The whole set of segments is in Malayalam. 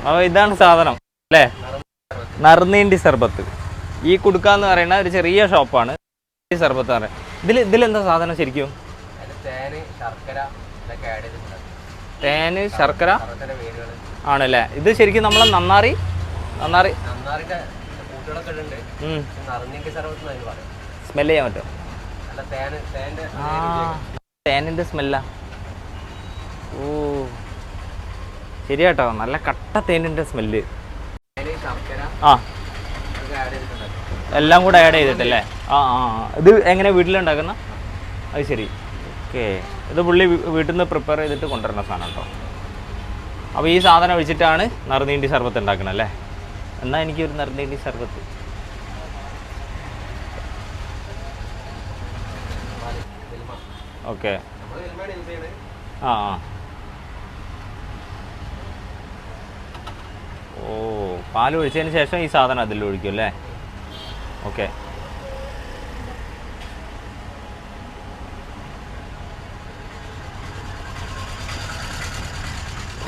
അപ്പോൾ ഇതാണ് സാധനം അല്ലേ, നറുനീണ്ടി സർബത്ത്. ഈ കുടുക്കാന്ന് പറയുന്ന ഒരു ചെറിയ ഷോപ്പാണ് സർബത്ത് പറയുന്നത്. ഇതിലെന്താ സാധനം ശരിക്കും? തേന്, ശർക്കര ആണല്ലേ. ഇത് ശരിക്കും നമ്മളെ നന്നാറി സ്മെല് ചെയ്യാൻ പറ്റും. തേനിന്റെ സ്മെല്ലാ. ഓ ശരിയാട്ടോ, നല്ല കട്ട തേനിന്റെ സ്മെല്ല്. ആ എല്ലാം കൂടെ ആഡ് ചെയ്തിട്ടല്ലേ? ആ ആ ഇത് എങ്ങനെ വീട്ടിലുണ്ടാക്കുന്ന? അത് ശരി, ഓക്കെ. ഇത് പുള്ളി വീട്ടിൽ നിന്ന് പ്രിപ്പയർ ചെയ്തിട്ട് കൊണ്ടുവരുന്ന സാധനം കേട്ടോ. അപ്പോൾ ഈ സാധനം ഒഴിച്ചിട്ടാണ് നറുനീണ്ടി സർബത്ത് ഉണ്ടാക്കണം അല്ലേ? എന്നാൽ എനിക്കൊരു നറുനീണ്ടി സർബത്ത്. ഓക്കെ. ആ ആ ഓ, പാൽ ഒഴിച്ചതിന് ശേഷം ഈ സാധനം അതിൽ ഒഴിക്കും അല്ലേ? ഓക്കെ.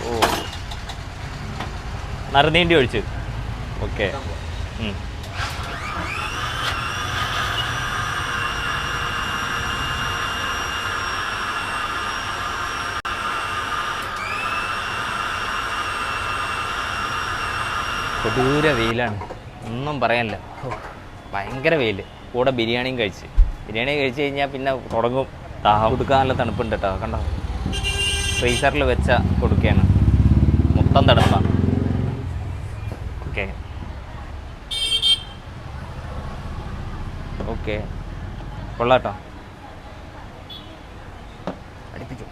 ഓ, നറുനീണ്ടി ഒഴിച്ച്. ഓക്കെ. കൊടൂര വെയിലാണ്, ഒന്നും പറയാനില്ല. ഭയങ്കര വെയിൽ. കൂടെ ബിരിയാണിയും കഴിച്ച് കഴിഞ്ഞാൽ പിന്നെ തുടങ്ങും ദാഹം. കൊടുക്കാൻ നല്ല തണുപ്പുണ്ട് കേട്ടോ, കണ്ടോ? ഫ്രീസറിൽ വെച്ച കൊടുക്കുകയാണ്, മൊത്തം തണുപ്പാണ്. ഓക്കെ ഓക്കെ, കൊള്ളാട്ടോ. അടുപ്പിച്ചു.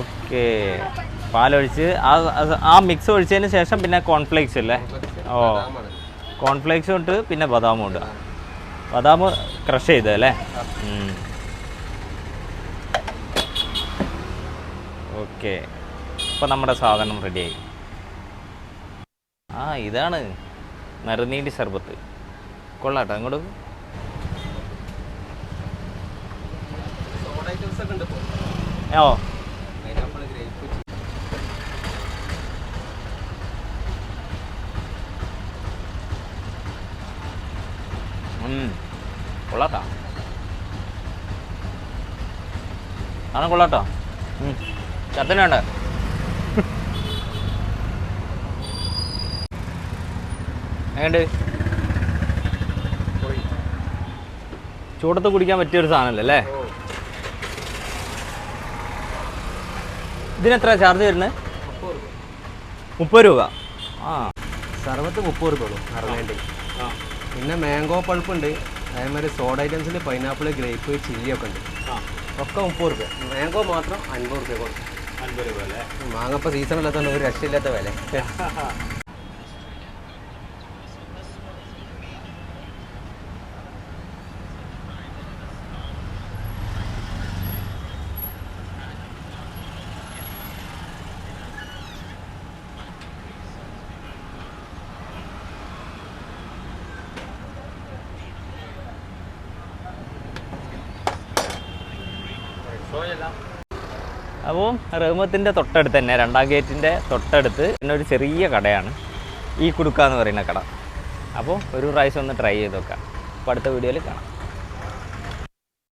ഓക്കെ, പാലൊഴിച്ച് ആ മിക്സ് ഒഴിച്ചതിന് ശേഷം പിന്നെ കോൺഫ്ലേക്സ് അല്ലേ? ഓ, കോൺഫ്ലേക്സും ഉണ്ട്, പിന്നെ ബദാമും ഉണ്ട്. ബദാം ക്രഷ് ചെയ്തല്ലേ? ഓക്കെ, ഇപ്പം നമ്മുടെ സാധനം റെഡിയായി. ആ ഇതാണ് നറുനീണ്ടി സർബത്ത്. കൊള്ളാട്ടോ. അങ്ങോട്ട് ഓ കൊള്ളാട്ടോ, ആണ് കൊള്ളാട്ടോ. ചത്തന വേണ്ട. എങ്ങോട്ട് ചൂടത്ത് കുടിക്കാൻ പറ്റിയൊരു സാധനമല്ലേ അല്ലേ? ഇതിനെത്ര ചാർജ് വരുന്നത്? 30 രൂപ. ആ, സർബത്ത് 30 രൂപ ഉള്ളൂ നറുനീണ്ടി. പിന്നെ മാംഗോ പൾപ്പ് ഉണ്ട്, അതേമാതിരി സോഡ ഐറ്റംസിൽ പൈനാപ്പിൾ, ഗ്രേപ്പ്, ചില്ലി ഒക്കെ ഉണ്ട്. ഒക്കെ 30 രൂപ. മാംഗോ മാത്രം 50 രൂപ കൊടുക്കും. 50 രൂപ അല്ലേ? മാങ്ങ ഇപ്പോൾ സീസൺ ഇല്ലാത്തതുകൊണ്ട് ഒരു രക്ഷയില്ലാത്ത വില. അപ്പോൾ റഹ്മത്തിൻ്റെ തൊട്ടടുത്ത് തന്നെ, 2ാം ഗേറ്റിൻ്റെ തൊട്ടടുത്ത് പിന്നെ ഒരു ചെറിയ കടയാണ് ഈ കുടുക്ക എന്ന് പറയുന്ന കട. അപ്പോൾ ഒരു പ്രാവശ്യം ഒന്ന് ട്രൈ ചെയ്ത് നോക്കാം. അപ്പോൾ അടുത്ത വീഡിയോയിൽ കാണാം.